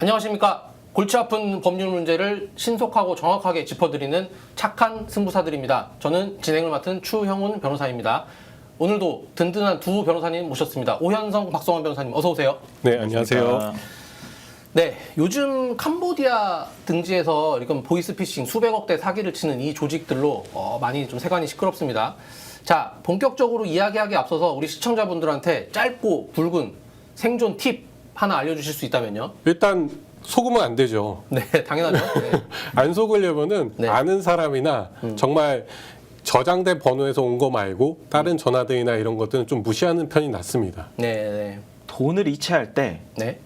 안녕하십니까. 골치 아픈 법률 문제를 신속하고 정확하게 짚어드리는 착한 승부사들입니다. 저는 진행을 맡은 추형훈 변호사입니다. 오늘도 든든한 두 변호사님 모셨습니다. 오현성, 박성원 변호사님 어서 오세요. 네, 안녕하세요. 네, 요즘 캄보디아 등지에서 이건 보이스피싱 수백억대 사기를 치는 이 조직들로 많이 좀 세간이 시끄럽습니다. 자, 본격적으로 이야기하기에 앞서서 우리 시청자분들한테 짧고 굵은 생존 팁 하나 알려주실 수 있다면요? 일단 속으면 안 되죠. 네, 당연하죠. 네. 안 속으려면은 네. 아는 사람이나 정말 저장된 번호에서 온 거 말고 다른 전화들이나 이런 것들은 좀 무시하는 편이 낫습니다. 네, 네. 돈을 이체할 때 네,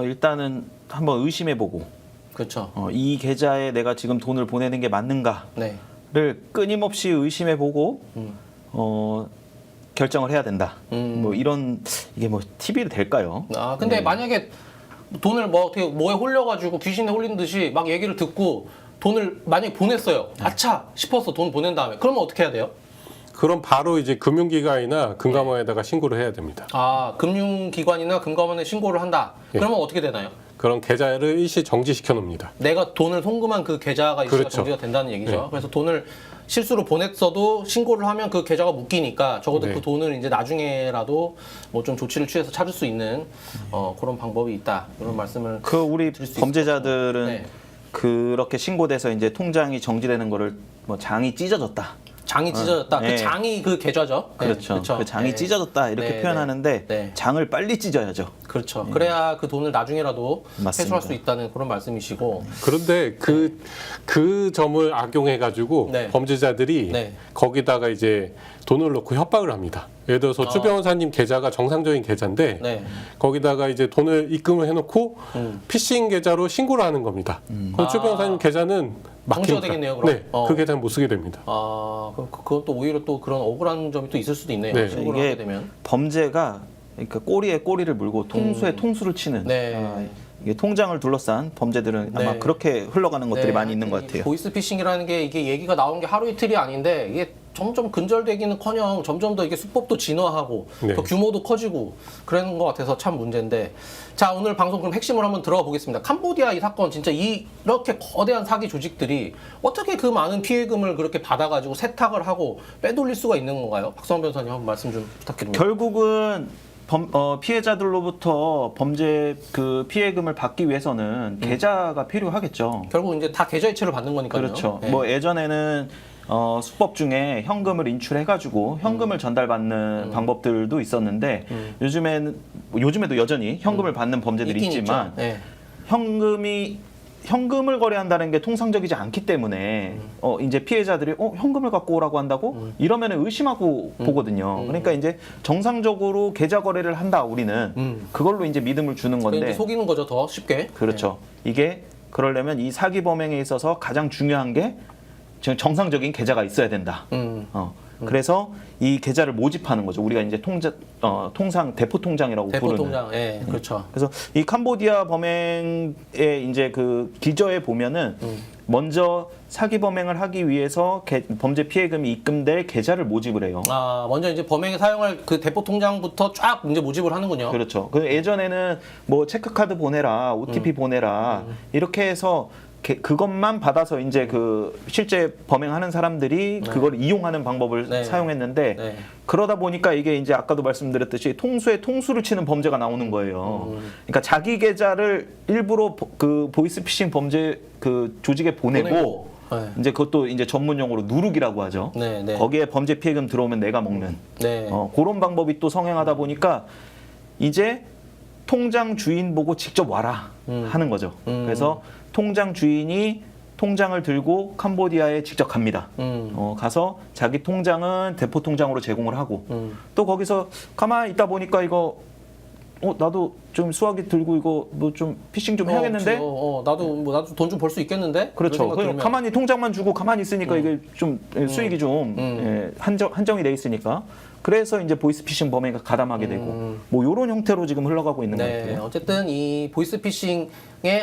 일단은 한번 의심해보고 그렇죠. 이 계좌에 내가 지금 돈을 보내는 게 맞는가를 네, 끊임없이 의심해보고 결정을 해야 된다. 뭐 이런 이게 뭐 팁이 될까요? 아, 근데 만약에 돈을 뭐 어떻게 뭐에 홀려가지고 귀신에 홀린 듯이 막 얘기를 듣고 돈을 만약에 보냈어요. 아차 싶어서 돈 보낸 다음에 그러면 어떻게 해야 돼요? 그럼 바로 이제 금융기관이나 금감원에다가 신고를 해야 됩니다. 아, 금융기관이나 금감원에 신고를 한다. 그러면 어떻게 되나요? 그런 계좌를 일시 정지시켜 놓습니다. 내가 돈을 송금한 그 계좌가 일시가 그렇죠. 정지가 된다는 얘기죠. 네. 그래서 돈을 실수로 보냈어도 신고를 하면 그 계좌가 묶이니까 적어도 네. 그 돈을 이제 나중에라도 뭐 좀 조치를 취해서 찾을 수 있는 그런 방법이 있다. 이런 말씀을 우리 드릴 수 범죄자들은 네. 그렇게 신고돼서 이제 통장이 정지되는 거를 뭐 장이 찢어졌다. 장이 찢어졌다. 그 네. 장이 그 계좌죠. 네, 그렇죠. 그 장이 네. 찢어졌다 이렇게 네, 표현하는데 네. 장을 빨리 찢어야죠. 그렇죠. 그래야 그 돈을 나중에라도 맞습니다. 회수할 수 있다는 그런 말씀이시고. 그런데 그 점을 악용해가지고 네. 범죄자들이 네. 거기다가 이제 돈을 넣고 협박을 합니다. 예를 들어서 추 변호사님 계좌가 정상적인 계좌인데 네. 거기다가 이제 돈을 입금을 해놓고 피싱 계좌로 신고를 하는 겁니다. 그럼 추 변호사님 계좌는 정지가 막히니까. 되겠네요, 그럼? 네, 그 계좌는 못 쓰게 됩니다. 아, 그럼 그것도 오히려 또 그런 억울한 점이 또 있을 수도 있네요. 네. 신고를 이게 하게 되면. 범죄가 그러니까 꼬리에 꼬리를 물고 통수에 통수를 치는 네. 이게 통장을 둘러싼 범죄들은 네. 아마 그렇게 흘러가는 것들이 네, 많이 있는 것 이 같아요. 보이스피싱이라는 게 이게 얘기가 나온 게 하루 이틀이 아닌데 이게 점점 근절되기는커녕 점점 더 이게 수법도 진화하고 네. 더 규모도 커지고 그러는 것 같아서 참 문제인데, 자, 오늘 방송 그럼 핵심을 한번 들어가 보겠습니다. 캄보디아 이 사건 진짜 이렇게 거대한 사기 조직들이 어떻게 그 많은 피해금을 그렇게 받아가지고 세탁을 하고 빼돌릴 수가 있는 건가요? 박성원 변호사님 한번 말씀 좀 부탁드립니다. 결국은 피해자들로부터 범죄 그 피해금을 받기 위해서는 계좌가 필요하겠죠. 결국 이제 다 계좌이체를 받는 거니까요. 그렇죠. 네. 뭐 예전에는 수법 중에 현금을 인출해가지고 현금을 전달받는 방법들도 있었는데 요즘에도 여전히 현금을 받는 범죄들이 있긴 있지만 있죠. 네. 현금을 거래한다는 게 통상적이지 않기 때문에 이제 피해자들이 현금을 갖고 오라고 한다고 이러면은 의심하고 보거든요. 그러니까 이제 정상적으로 계좌 거래를 한다 우리는 그걸로 이제 믿음을 주는 그게 건데 이제 속이는 거죠, 더 쉽게. 그렇죠. 이게 그러려면 이 사기 범행에 있어서 가장 중요한 게 지금 정상적인 계좌가 있어야 된다. 그래서 이 계좌를 모집하는 거죠. 우리가 이제 통상 대포 통장이라고 대포 부르는. 통장, 예, 그렇죠. 그래서 이 캄보디아 범행의 이제 그 기저에 보면은 먼저 사기 범행을 하기 위해서 범죄 피해금이 입금될 계좌를 모집을 해요. 아, 먼저 이제 범행에 사용할 그 대포 통장부터 쫙 이제 모집을 하는군요. 그렇죠. 그 예전에는 뭐 체크카드 보내라, OTP 보내라 이렇게 해서 그것만 받아서 이제 그 실제 범행하는 사람들이 그걸 이용하는 방법을 네. 사용했는데 네. 그러다 보니까 이게 이제 아까도 말씀드렸듯이 통수에 통수를 치는 범죄가 나오는 거예요. 그러니까 자기 계좌를 일부러 그 보이스피싱 범죄 그 조직에 보내고 네. 이제 그것도 이제 전문 용어로 누룩이라고 하죠. 네, 네. 거기에 범죄 피해금 들어오면 내가 먹는 네. 그런 방법이 또 성행하다 보니까 이제 통장 주인 보고 직접 와라 하는 거죠. 그래서 통장 주인이 통장을 들고 캄보디아에 직접 갑니다. 가서 자기 통장은 대포 통장으로 제공을 하고 또 거기서 가만히 있다 보니까 이거 나도 좀 수화기 들고 이거 뭐 좀 피싱 좀 해야겠는데. 나도 돈 좀 벌 수 있겠는데. 그렇죠. 그런 생각 들면. 가만히 통장만 주고 가만히 있으니까 이게 좀 수익이 좀 한정이 돼 있으니까. 그래서 이제 보이스피싱 범행에 가담하게 되고 뭐 이런 형태로 지금 흘러가고 있는 것 네, 같아요. 어쨌든 이 보이스피싱의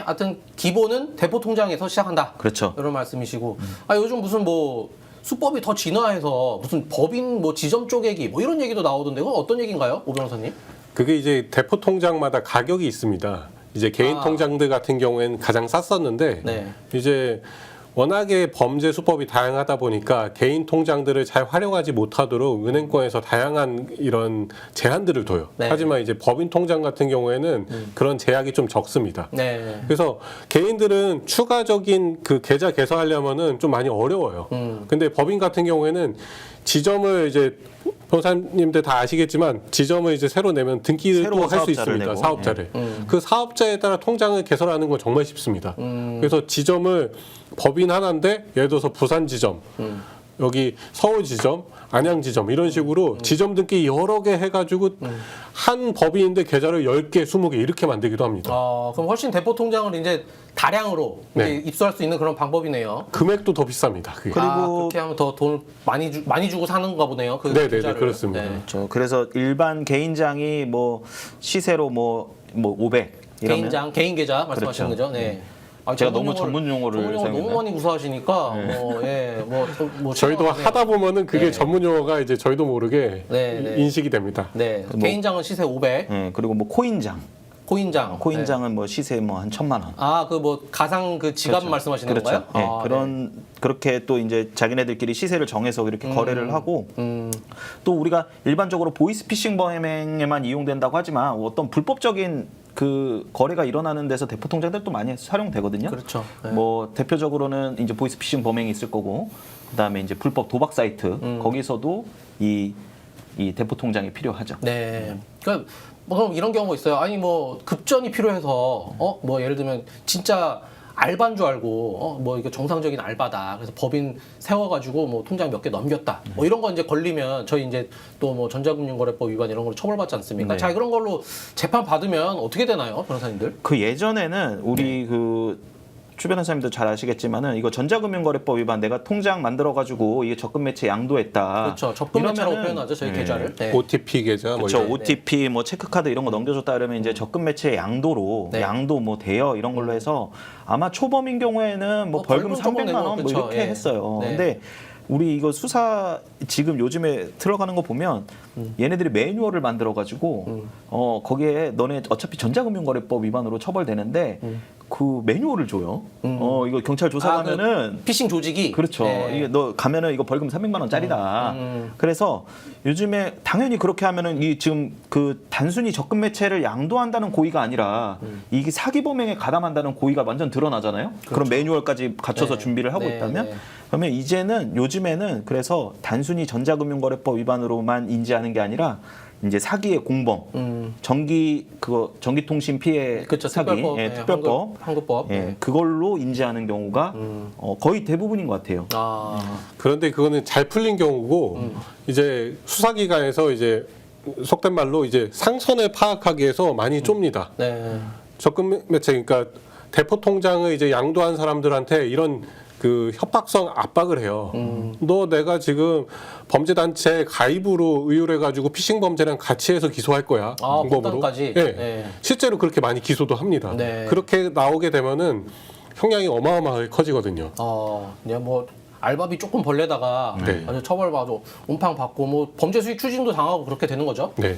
하여튼 기본은 대포 통장에서 시작한다. 그렇죠. 이런 말씀이시고, 요즘 무슨 뭐 수법이 더 진화해서 무슨 법인 뭐 지점 쪼개기 뭐 이런 얘기도 나오던데 그건 어떤 얘기인가요, 오 변호사님? 그게 이제 대포 통장마다 가격이 있습니다. 이제 개인 아. 통장들 같은 경우에는 가장 쌌었는데 네. 이제 워낙에 범죄 수법이 다양하다 보니까 개인 통장들을 잘 활용하지 못하도록 은행권에서 다양한 이런 제한들을 둬요. 네. 하지만 이제 법인 통장 같은 경우에는 그런 제약이 좀 적습니다. 네. 그래서 개인들은 추가적인 그 계좌 개설하려면은 좀 많이 어려워요. 근데 법인 같은 경우에는 지점을 이제 변호사님들 다 아시겠지만 지점을 이제 새로 내면 등기를 새로 또 할 수 사업자를 있습니다. 내고. 사업자를. 그 사업자에 따라 통장을 개설하는 건 정말 쉽습니다. 그래서 지점을 법인 하나인데 예를 들어서 부산 지점, 여기 서울 지점, 안양 지점 이런 식으로 지점 등기 여러 개 해가지고 한 법인인데 계좌를 10개, 20개 이렇게 만들기도 합니다. 그럼 훨씬 대포 통장을 이제 다량으로 네. 이제 입수할 수 있는 그런 방법이네요. 금액도 더 비쌉니다. 그게. 그리고 그렇게 하면 더 돈 많이 주고 사는가 보네요. 그 네네네, 계좌를. 그렇습니다. 그렇죠. 그래서 일반 개인장이 뭐 시세로 뭐 500 이러면 개인장, 개인 계좌 말씀하시는 그렇죠. 거죠? 네. 제가 너무 전문 용어를 너무 사용했나요? 많이 구사하시니까 저희도 네. 하다 보면은 그게 네. 전문 용어가 이제 저희도 모르게 네, 네. 인식이 됩니다. 네. 뭐- 개인장은 시세 500, 그리고 뭐 코인장. 코인장. 네. 코인장은 뭐 시세 뭐 한 1,000만 원. 그 뭐 가상 그 지갑 그렇죠. 말씀하시는 그렇죠. 건가요? 예, 그런 그렇게 또 이제 자기네들끼리 시세를 정해서 이렇게 거래를 하고 또 우리가 일반적으로 보이스피싱 범행에만 이용된다고 하지만 어떤 불법적인 그 거래가 일어나는 데서 대포 통장들도 많이 활용되거든요. 그렇죠. 네. 뭐 대표적으로는 이제 보이스피싱 범행이 있을 거고 그다음에 이제 불법 도박 사이트 거기서도 이 대포 통장이 필요하죠. 네. 그러니까 뭐 그럼 이런 경우가 있어요. 아니 뭐 급전이 필요해서 뭐 예를 들면 진짜 알바인 줄 알고 뭐 이게 정상적인 알바다. 그래서 법인 세워가지고 뭐 통장 몇 개 넘겼다. 뭐 이런 거 이제 걸리면 저희 이제 또 뭐 전자금융거래법 위반 이런 걸로 처벌받지 않습니까? 네. 자 그런 걸로 재판 받으면 어떻게 되나요, 변호사님들? 그 예전에는 우리 그 주변회사님도 잘 아시겠지만은 이거 전자금융거래법 위반 내가 통장 만들어가지고 이게 적금 매체 양도했다. 그렇죠. 접근 매체라고 이러면은- 표현하죠, 저희 네. 계좌를. 네. OTP 계좌 뭐 그렇죠. 이런. OTP, 뭐 체크카드 이런 거 넘겨줬다 그러면 이제 적금 매체 양도로 네. 양도 뭐 대여 이런 걸로 해서 아마 초범인 경우에는 뭐 뭐 벌금 벌금 조금 300만 원 뭐 내고, 그렇죠. 이렇게 예. 했어요. 네. 근데 우리 이거 수사 지금 요즘에 들어가는 거 보면 얘네들이 매뉴얼을 만들어 가지고 거기에 너네 어차피 전자금융거래법 위반으로 처벌되는데 그 매뉴얼을 줘요. 이거 경찰 조사 가면은 피싱 조직이 그렇죠. 네. 이게 너 가면은 이거 벌금 300만 원짜리다. 그래서 요즘에 당연히 그렇게 하면은 이 지금 그 단순히 적금 매체를 양도한다는 고의가 아니라 이게 사기 범행에 가담한다는 고의가 완전 드러나잖아요. 그럼 매뉴얼까지 갖춰서 네. 준비를 하고 네, 있다면 네. 그러면 이제는 요즘에는 그래서 단순히 전자금융거래법 위반으로만 인지하는 게 아니라 이제 사기의 공범, 전기통신 피해 그렇죠. 사기, 특별법, 예, 네, 특별법, 한국법. 예, 네. 그걸로 인지하는 경우가 거의 대부분인 것 같아요. 그런데 그거는 잘 풀린 경우고 이제 수사기관에서 이제 속된 말로 이제 상선을 파악하기 위해서 많이 좁니다. 네. 적금 매체 그러니까 대포 통장을 이제 양도한 사람들한테 이런 그 협박성 압박을 해요. 너 내가 지금 범죄단체 가입으로 의율해가지고 피싱 범죄랑 같이 해서 기소할 거야. 공범으로. 법단까지? 네. 네. 실제로 그렇게 많이 기소도 합니다. 네. 그렇게 나오게 되면은 형량이 어마어마하게 커지거든요. 그냥 뭐 알바비 조금 벌레다가 네. 아주 처벌받고 운팡 받고 뭐 범죄 수익 추징도 당하고 그렇게 되는 거죠. 네.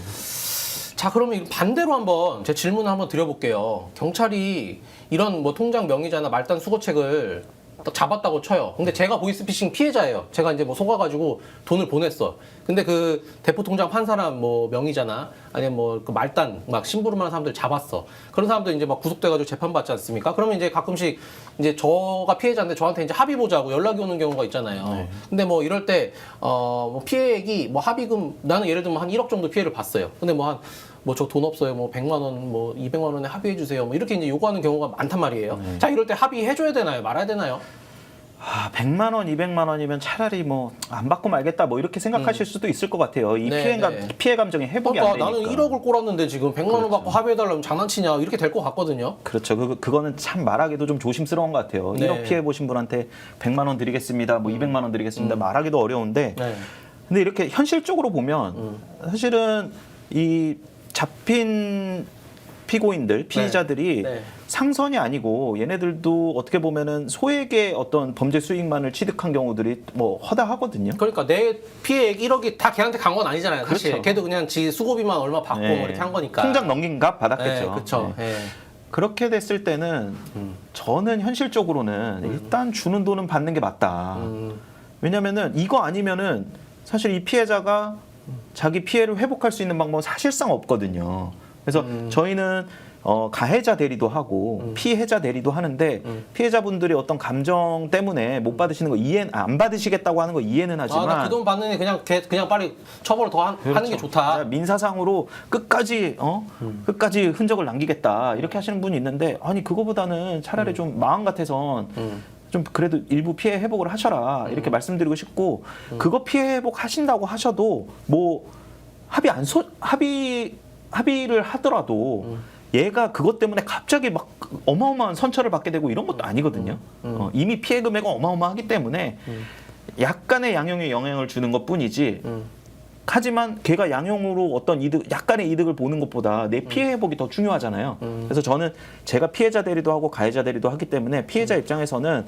자, 그러면 반대로 한번 제 질문을 한번 드려볼게요. 경찰이 이런 뭐 통장 명의자나 말단 수거책을 딱 잡았다고 쳐요. 근데 제가 보이스피싱 피해자예요. 제가 이제 뭐 속아가지고 돈을 보냈어. 근데 그 대포 통장 판 사람 뭐 명의자나 아니면 뭐 그 말단 막 심부름하는 사람들 잡았어. 그런 사람들 이제 막 구속돼가지고 재판받지 않습니까? 그러면 이제 가끔씩 이제 저가 피해자인데 저한테 이제 합의 보자고 연락이 오는 경우가 있잖아요. 근데 뭐 이럴 때 뭐 피해액이 뭐 합의금 나는 예를 들면 한 1억 정도 피해를 봤어요. 근데 뭐 한 뭐 저 돈 없어요. 뭐 100만 원, 뭐 200만 원에 합의해 주세요. 뭐 이렇게 이제 요구하는 경우가 많단 말이에요. 자, 이럴 때 합의해 줘야 되나요? 말아야 되나요? 100만 원, 200만 원이면 차라리 뭐 안 받고 말겠다 뭐 이렇게 생각하실 수도 있을 것 같아요. 이 네, 피해 감정이 회복이 그러니까 안 되니까. 나는 1억을 꼬랐는데 지금 100만 원 받고 합의해 달라면 장난치냐 이렇게 될 것 같거든요. 그렇죠. 그거는 참 말하기도 좀 조심스러운 것 같아요. 네. 1억 피해 보신 분한테 100만 원 드리겠습니다. 뭐 200만 원 드리겠습니다. 말하기도 어려운데 네. 근데 이렇게 현실적으로 보면 사실은 이 잡힌 피고인들, 피의자들이 네. 상선이 아니고 얘네들도 어떻게 보면은 소액의 어떤 범죄 수익만을 취득한 경우들이 뭐 허다하거든요. 그러니까 내 피해액 1억이 다 걔한테 간 건 아니잖아요. 사실 그렇죠. 걔도 그냥 지 수고비만 얼마 받고 네. 뭐 이렇게 한 거니까. 통장 넘긴 값 받았겠죠. 네, 그렇죠. 네. 네. 그렇게 됐을 때는 저는 현실적으로는 일단 주는 돈은 받는 게 맞다. 왜냐면은 이거 아니면은 사실 이 피해자가 자기 피해를 회복할 수 있는 방법은 사실상 없거든요. 그래서 저희는 가해자 대리도 하고 피해자 대리도 하는데 피해자분들이 어떤 감정 때문에 못 받으시는 거 안 받으시겠다고 하는 거 이해는 하지만 나 그 돈 받는 애 그냥 빨리 처벌을 더 하는 게 좋다. 민사상으로 끝까지 끝까지 흔적을 남기겠다 이렇게 하시는 분이 있는데 아니 그거보다는 차라리 좀 마음 같아선 좀 그래도 일부 피해 회복을 하셔라 이렇게 말씀드리고 싶고 그거 피해 회복 하신다고 하셔도 뭐 합의를 하더라도 얘가 그것 때문에 갑자기 막 어마어마한 선처를 받게 되고 이런 것도 아니거든요. 이미 피해 금액은 어마어마하기 때문에 약간의 양형에 영향을 주는 것뿐이지. 하지만 걔가 양형으로 어떤 약간의 이득을 보는 것보다 내 피해 회복이 더 중요하잖아요. 그래서 저는 제가 피해자 대리도 하고 가해자 대리도 하기 때문에 피해자 입장에서는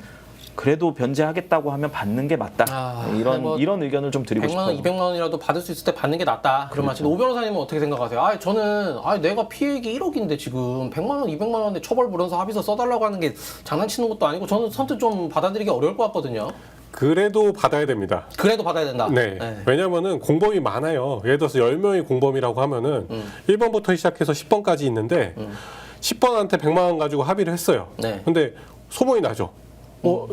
그래도 변제하겠다고 하면 받는 게 맞다. 이런 의견을 좀 드리고 100만 싶어요. 원, 200만 원이라도 받을 수 있을 때 받는 게 낫다. 그런 말씀. 오 변호사님은 어떻게 생각하세요? 저는 내가 피해액이 1억인데 지금 100만 원, 200만 원인데 처벌 물어서 합의서 써달라고 하는 게 장난치는 것도 아니고 저는 선뜻 좀 받아들이기 어려울 것 같거든요. 그래도 받아야 됩니다. 그래도 받아야 된다. 네. 왜냐면은 공범이 많아요. 예를 들어서 10명이 공범이라고 하면은 1번부터 시작해서 10번까지 있는데 10번한테 100만 원 가지고 합의를 했어요. 네. 근데 소문이 나죠.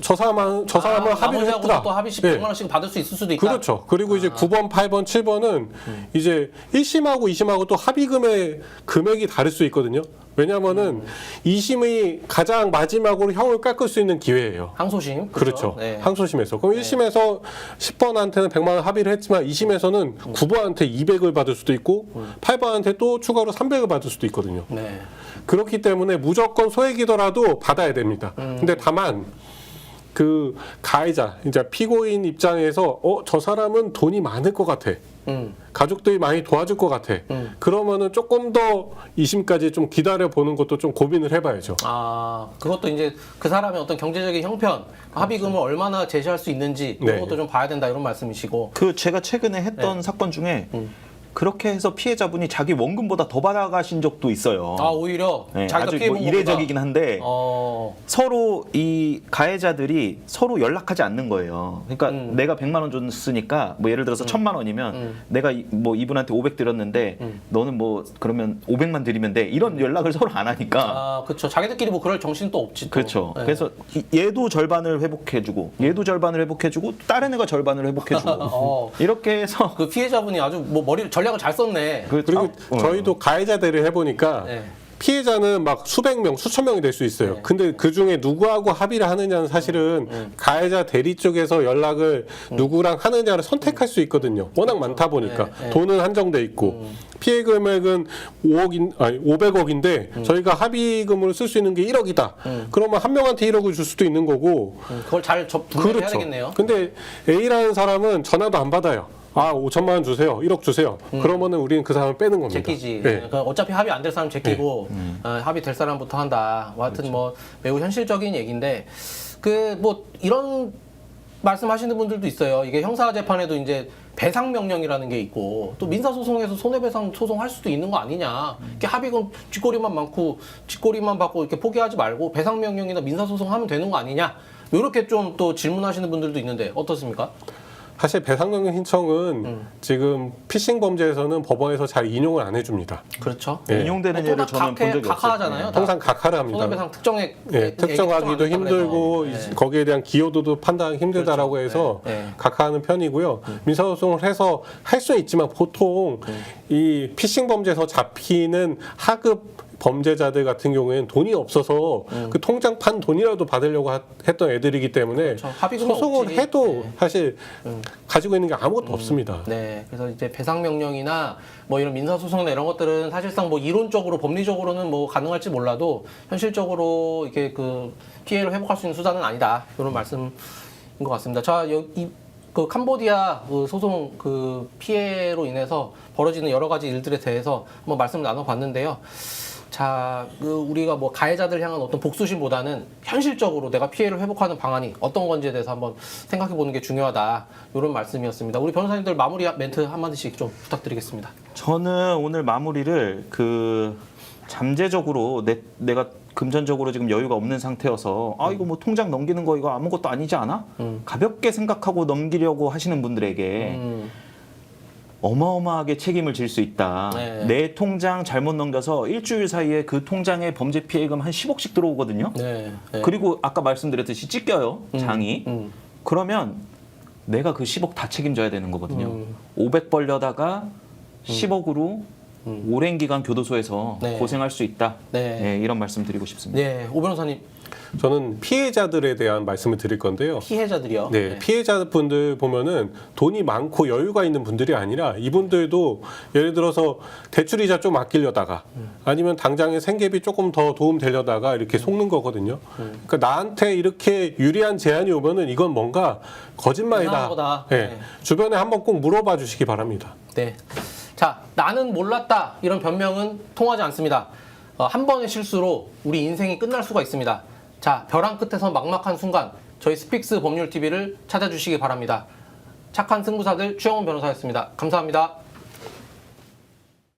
저 사람은 합의를 했더라. 또 합의씩 100만 원씩 받을 수 있을 수도 있다. 그렇죠. 그리고 이제 9번, 8번, 7번은 이제 1심하고 2심하고 또 합의금의 금액이 다를 수 있거든요. 왜냐면은 2심이 가장 마지막으로 형을 깎을 수 있는 기회예요. 항소심. 그렇죠. 네. 항소심에서. 그럼 1심에서 10번한테는 100만 원 합의를 했지만 2심에서는 9번한테 200을 받을 수도 있고 8번한테 또 추가로 300을 받을 수도 있거든요. 네. 그렇기 때문에 무조건 소액이더라도 받아야 됩니다. 근데 다만 그 가해자, 이제 피고인 입장에서 저 사람은 돈이 많을 것 같아. 가족들이 많이 도와줄 것 같아. 그러면은 조금 더 2심까지 좀 기다려 보는 것도 좀 고민을 해봐야죠. 그것도 이제 그 사람의 어떤 경제적인 형편, 합의금을 얼마나 제시할 수 있는지 이런 네. 것도 좀 봐야 된다 이런 말씀이시고. 제가 최근에 했던 사건 중에 그렇게 해서 피해자분이 자기 원금보다 더 받아가신 적도 있어요. 오히려 네, 자기가 아주 피해 뭐 본 이례적이긴 한데 것보다. 서로 이 가해자들이 서로 연락하지 않는 거예요. 그러니까 내가 100만 원 줬으니까 뭐 예를 들어서 1000만 원이면 내가 뭐 이분한테 500 드렸는데 너는 뭐 그러면 500만 드리면 돼. 이런 연락을 서로 안 하니까. 그렇죠. 자기들끼리 뭐 그럴 정신 또 없지. 또. 그렇죠. 네. 그래서 얘도 절반을 회복해주고 얘도 절반을 회복해주고 다른 애가 절반을 회복해주고 이렇게 해서 그 피해자분이 아주 뭐 전략을 잘 썼네. 그리고 저희도 가해자들을 해보니까 네. 피해자는 막 수백 명, 수천 명이 될 수 있어요. 네. 근데 그 중에 누구하고 합의를 하느냐는 사실은 가해자 대리 쪽에서 연락을 누구랑 하느냐를 선택할 수 있거든요. 워낙 많다 보니까. 네, 네. 돈은 한정돼 있고. 피해 금액은 500억인데 저희가 합의금으로 쓸 수 있는 게 1억이다. 그러면 한 명한테 1억을 줄 수도 있는 거고. 그걸 잘 분배해야 그렇죠. 되겠네요. 근데 A라는 사람은 전화도 안 받아요. 5천만 원 주세요. 1억 주세요. 그러면은 우리는 그 사람을 빼는 겁니다. 제끼지. 네. 그러니까 어차피 합의 안 될 사람 제끼고 합의 될 사람부터 한다. 뭐 하여튼 뭐 매우 현실적인 얘기인데 그 뭐 이런 말씀하시는 분들도 있어요. 이게 형사 재판에도 이제 배상 명령이라는 게 있고 또 민사 소송에서 손해배상 소송할 수도 있는 거 아니냐. 이렇게 합의금 쥐꼬리만 받고 이렇게 포기하지 말고 배상 명령이나 민사 소송하면 되는 거 아니냐. 이렇게 좀 또 질문하시는 분들도 있는데 어떻습니까? 사실 배상명령 신청은 지금 피싱 범죄에서는 법원에서 잘 인용을 안 해줍니다. 그렇죠. 네. 인용되는 예를 저는 본 적이 없어요. 각하하잖아요. 항상 각하를 합니다. 손해배상 특정액 특정하기도 힘들고 거기에 대한 기여도도 판단하기 힘들다라고 그렇죠. 해서 네. 각하하는 편이고요. 민사소송을 해서 할 수는 있지만 보통 이 피싱 범죄에서 잡히는 하급 범죄자들 같은 경우에는 돈이 없어서 그 통장 판 돈이라도 받으려고 했던 애들이기 때문에 그렇죠. 합의금은 소송을 없지. 해도 사실 가지고 있는 게 아무것도 없습니다. 네, 그래서 이제 배상 명령이나 뭐 이런 민사 소송이나 이런 것들은 사실상 뭐 이론적으로 법리적으로는 뭐 가능할지 몰라도 현실적으로 이게 그 피해를 회복할 수 있는 수단은 아니다. 이런 말씀인 것 같습니다. 자, 여기 그 캄보디아 그 소송 그 피해로 인해서 벌어지는 여러 가지 일들에 대해서 한번 말씀을 나눠봤는데요. 자, 우리가 뭐 가해자들 향한 어떤 복수심보다는 현실적으로 내가 피해를 회복하는 방안이 어떤 건지에 대해서 한번 생각해 보는 게 중요하다. 이런 말씀이었습니다. 우리 변호사님들 마무리 멘트 한마디씩 좀 부탁드리겠습니다. 저는 오늘 마무리를 잠재적으로 내가 금전적으로 지금 여유가 없는 상태여서 이거 뭐 통장 넘기는 거 이거 아무것도 아니지 않아? 가볍게 생각하고 넘기려고 하시는 분들에게 어마어마하게 책임을 질 수 있다. 네. 내 통장 잘못 넘겨서 일주일 사이에 그 통장에 범죄 피해금 한 10억씩 들어오거든요. 네. 네. 그리고 아까 말씀드렸듯이 찢겨요, 장이. 그러면 내가 그 10억 다 책임져야 되는 거거든요. 500 벌려다가 10억으로 오랜 기간 교도소에서 네. 고생할 수 있다. 네. 네, 이런 말씀 드리고 싶습니다. 네, 오 변호사님 저는 피해자들에 대한 말씀을 드릴 건데요. 피해자들이요. 네, 피해자분들 보면은 돈이 많고 여유가 있는 분들이 아니라 이분들도 예를 들어서 대출이자 좀 아끼려다가 아니면 당장에 생계비 조금 더 도움 되려다가 이렇게 속는 거거든요. 그러니까 나한테 이렇게 유리한 제안이 오면은 이건 뭔가 거짓말이다. 이상한 거다. 네. 네. 주변에 한번 꼭 물어봐 주시기 바랍니다. 네. 자, 나는 몰랐다 이런 변명은 통하지 않습니다. 한 번의 실수로 우리 인생이 끝날 수가 있습니다. 자, 벼랑 끝에서 막막한 순간 저희 스픽스 법률 TV를 찾아주시기 바랍니다. 착한 승부사들 최영원 변호사였습니다. 감사합니다.